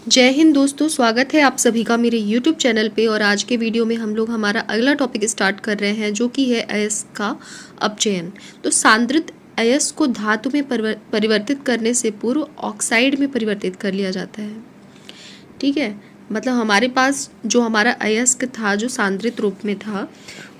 जय हिंद दोस्तों, स्वागत है आप सभी का मेरे YouTube चैनल पे। और आज के वीडियो में हम लोग हमारा अगला टॉपिक स्टार्ट कर रहे हैं, जो कि है अयस्क का अपचयन। तो सांद्रित अयस्क को धातु में परिवर्तित करने से पूर्व ऑक्साइड में परिवर्तित कर लिया जाता है। ठीक है, मतलब हमारे पास जो हमारा अयस्क था, जो सांद्रित रूप में था,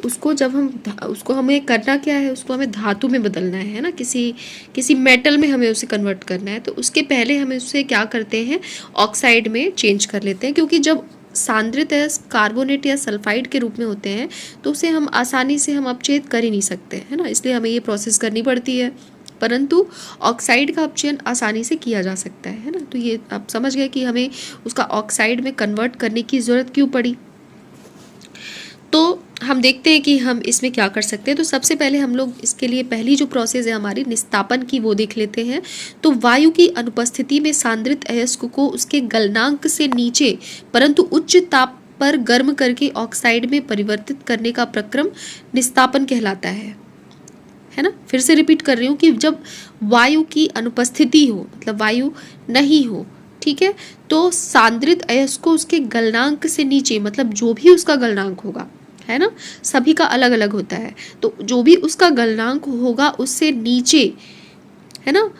उसको जब उसको हमें करना क्या है, उसको हमें धातु में बदलना है ना, किसी मेटल में हमें उसे कन्वर्ट करना है। तो उसके पहले हमें उसे क्या करते हैं, ऑक्साइड में चेंज कर लेते हैं। क्योंकि जब सांद्रित अयस्क कार्बोनेट या सल्फाइड के रूप में होते हैं तो उसे हम आसानी से अपचयित कर ही नहीं सकते, है ना, इसलिए हमें ये प्रोसेस करनी पड़ती है। परंतु ऑक्साइड का अपचयन आसानी से किया जा सकता है ना। तो ये आप समझ गए कि हमें उसका ऑक्साइड में कन्वर्ट करने की ज़रूरत क्यों पड़ी। तो हम देखते हैं कि हम इसमें क्या कर सकते हैं। तो सबसे पहले हम लोग इसके लिए पहली जो प्रोसेस है हमारी निस्तापन की, वो देख लेते हैं। तो वायु की अनुपस्थिति में सांद्रित अयस्क को उसके गलनांक से नीचे परंतु उच्च ताप पर गर्म करके ऑक्साइड में परिवर्तित करने का प्रक्रम निस्तापन कहलाता है ना। फिर से रिपीट कर रही हूँ कि जब वायु की अनुपस्थिति हो, मतलब वायु नहीं हो, ठीक है, तो सांद्रित अयस्क को उसके गलनांक से नीचे, मतलब जो भी उसका गलनांक होगा, है ना, सभी का अलग अलग होता है, तो जो भी उसका गलनांक होगा उससे नीचे, है ना,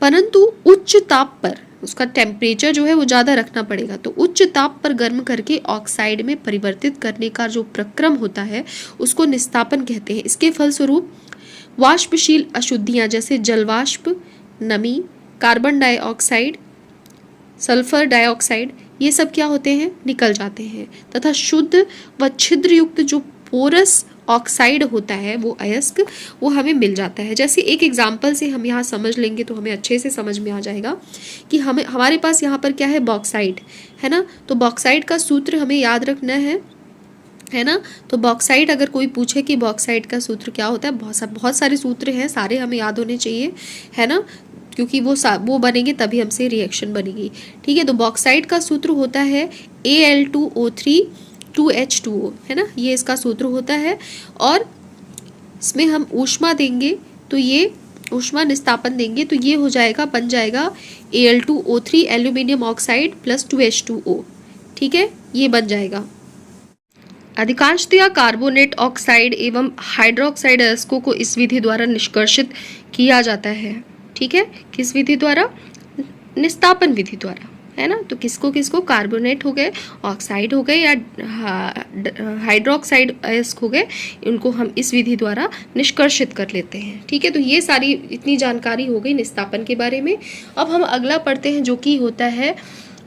परंतु उच्च ताप पर, उसका टेम्परेचर जो है वो ज़्यादा रखना पड़ेगा। तो उच्च ताप पर गर्म करके ऑक्साइड में परिवर्तित करने का जो प्रक्रम होता है उसको निस्तापन कहते हैं। इसके फलस्वरूप वाष्पशील अशुद्धियाँ जैसे जलवाष्प, नमी, कार्बन डाइऑक्साइड, सल्फर डाइऑक्साइड, ये सब क्या होते हैं, निकल जाते हैं, तथा शुद्ध व छिद्रयुक्त जो पोरस ऑक्साइड होता है, वो अयस्क, वो हमें मिल जाता है। जैसे एक एग्जांपल से हम यहाँ समझ लेंगे तो हमें अच्छे से समझ में आ जाएगा कि हमारे पास यहाँ पर क्या है, बॉक्साइड, है ना। तो बॉक्साइड का सूत्र हमें याद रखना है ना। तो बॉक्साइड, अगर कोई पूछे कि बॉक्साइड का सूत्र क्या होता है, बहुत सारे सूत्र हैं, सारे हमें याद होने चाहिए, है ना, क्योंकि वो बनेंगे तभी हमसे रिएक्शन बनेगी। ठीक है, तो बॉक्साइड का सूत्र होता है Al2O3 2H2O, है ना, ये इसका सूत्र होता है। और इसमें हम ऊष्मा देंगे, तो ये ऊष्मा निस्तापन देंगे तो ये हो जाएगा, बन जाएगा Al2O3 aluminium oxide plus 2H2O। ठीक है, ये बन जाएगा। अधिकांशतया कार्बोनेट ऑक्साइड एवं हाइड्रोक्साइड अयस्कों को इस विधि द्वारा निष्कर्षित किया जाता है। ठीक है, किस विधि द्वारा, निस्तापन विधि द्वारा, है ना। तो किसको कार्बोनेट हो गए, ऑक्साइड हो गए, या हाइड्रोक्साइड अयस्क हो गए, इनको हम इस विधि द्वारा निष्कर्षित कर लेते हैं। ठीक है, तो ये सारी इतनी जानकारी हो गई निस्तापन के बारे में। अब हम अगला पढ़ते हैं, जो कि होता है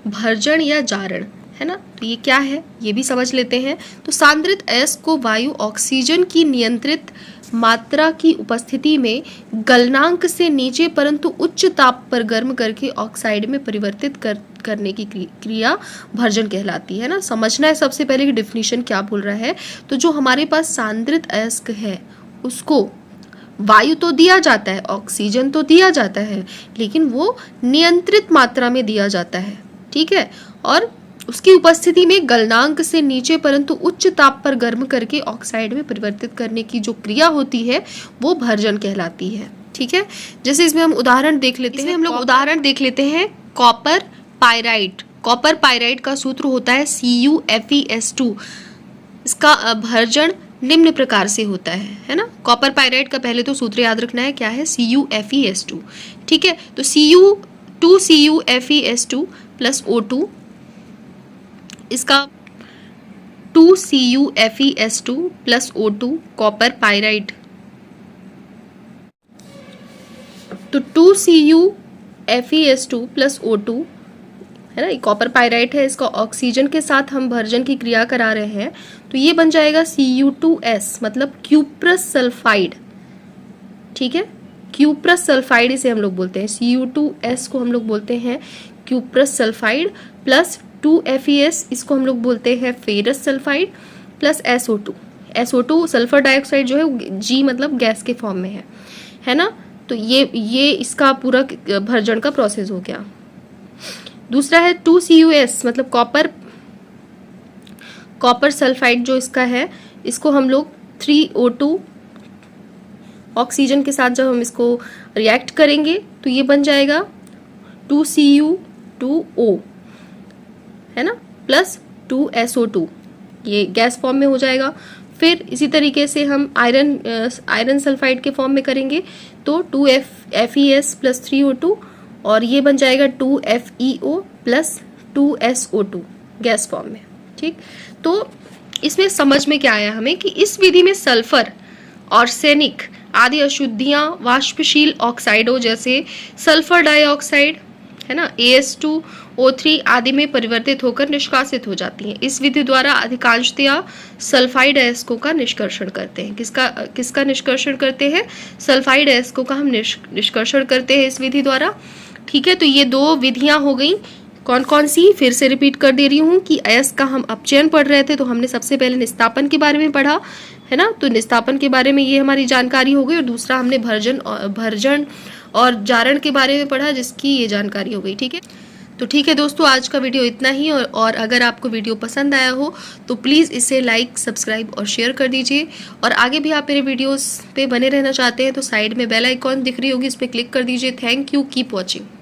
भर्जन या जारण, है ना। तो ये क्या है, ये भी समझ लेते हैं। तो सांद्रित अयस्क को वायु ऑक्सीजन की नियंत्रित मात्रा की उपस्थिति में गलनांक से नीचे परंतु उच्च ताप पर गर्म करके ऑक्साइड में परिवर्तित करने की क्रिया भर्जन कहलाती है ना। समझना है सबसे पहले कि डिफिनीशन क्या बोल रहा है। तो जो हमारे पास सांद्रित अयस्क है उसको वायु तो दिया जाता है, ऑक्सीजन तो दिया जाता है, लेकिन वो नियंत्रित मात्रा में दिया जाता है। ठीक है, और उसकी उपस्थिति में गलनांक से नीचे परंतु उच्च ताप पर गर्म करके ऑक्साइड में परिवर्तित करने की जो क्रिया होती है वो भर्जन कहलाती है। ठीक है, जैसे इसमें हम उदाहरण देख लेते हैं, हम लोग उदाहरण देख लेते हैं कॉपर पाइराइट। कॉपर पाइराइट का सूत्र होता है CuFeS2। इसका भर्जन निम्न प्रकार से होता है ना। कॉपर पाइराइट का पहले तो सूत्र याद रखना है, क्या है, CuFeS2। ठीक है, तो CuFeS2 प्लस O2, इसका 2CuFeS2 plus O2 copper pyrite. तो 2CuFeS2 प्लस O2, है ना, कॉपर पाइराइट है, इसका ऑक्सीजन के साथ हम भर्जन की क्रिया करा रहे हैं, तो ये बन जाएगा Cu2S, मतलब क्यूप्रस सल्फाइड। ठीक है, क्यूप्रस सल्फाइड इसे हम लोग बोलते हैं, Cu2S को हम लोग बोलते हैं क्यूप्रस सल्फाइड, प्लस 2FeS, इसको हम लोग बोलते हैं ferrous sulphide, plus SO2 sulphur dioxide जो है G मतलब गैस के फॉर्म में है ना। तो ये इसका पूरा भर्जन का प्रोसेस हो गया। दूसरा है 2CuS, मतलब कॉपर सल्फाइड जो इसका है, इसको हम लोग 3O2 ऑक्सीजन के साथ जब हम इसको रिएक्ट करेंगे तो ये बन जाएगा 2Cu2O। है ना, प्लस 2SO2, ये गैस फॉर्म में हो जाएगा। फिर इसी तरीके से हम आयरन सल्फाइड के फॉर्म में करेंगे तो 2FeS प्लस 3O2, और ये बन जाएगा 2FeO plus 2SO2 gas form में। ठीक, तो इसमें समझ में क्या आया हमें कि इस विधि में सल्फर, आर्सेनिक आदि अशुद्धियां वाष्पशील ऑक्साइडों जैसे सल्फर डाइऑक्साइड, है ना, AS2O3 आदि में परिवर्तित होकर निष्कासित हो जाती हैं। इस विधि द्वारा अधिकांशतया सल्फाइड अयस्कों का निष्कर्षण करते हैं। किसका निष्कर्षण करते हैं? सल्फाइड अयस्कों का हम निष्कर्षण करते हैं इस विधि द्वारा। ठीक है, तो ये दो विधियां हो गई। कौन कौन सी, फिर से रिपीट कर दे रही हूँ कि अयस्क का हम अपचयन पढ़ रहे थे तो हमने सबसे पहले निस्तापन के बारे में पढ़ा, है ना, तो निस्तापन के बारे में ये हमारी जानकारी हो गई, और दूसरा हमने भर्जन और जारण के बारे में पढ़ा जिसकी ये जानकारी हो गई। ठीक है, तो ठीक है दोस्तों, आज का वीडियो इतना ही, और अगर आपको वीडियो पसंद आया हो तो प्लीज़ इसे लाइक, सब्सक्राइब और शेयर कर दीजिए। और आगे भी आप मेरे वीडियोस पे बने रहना चाहते हैं तो साइड में बेल आइकॉन दिख रही होगी, इस पर क्लिक कर दीजिए। Thank you, keep watching.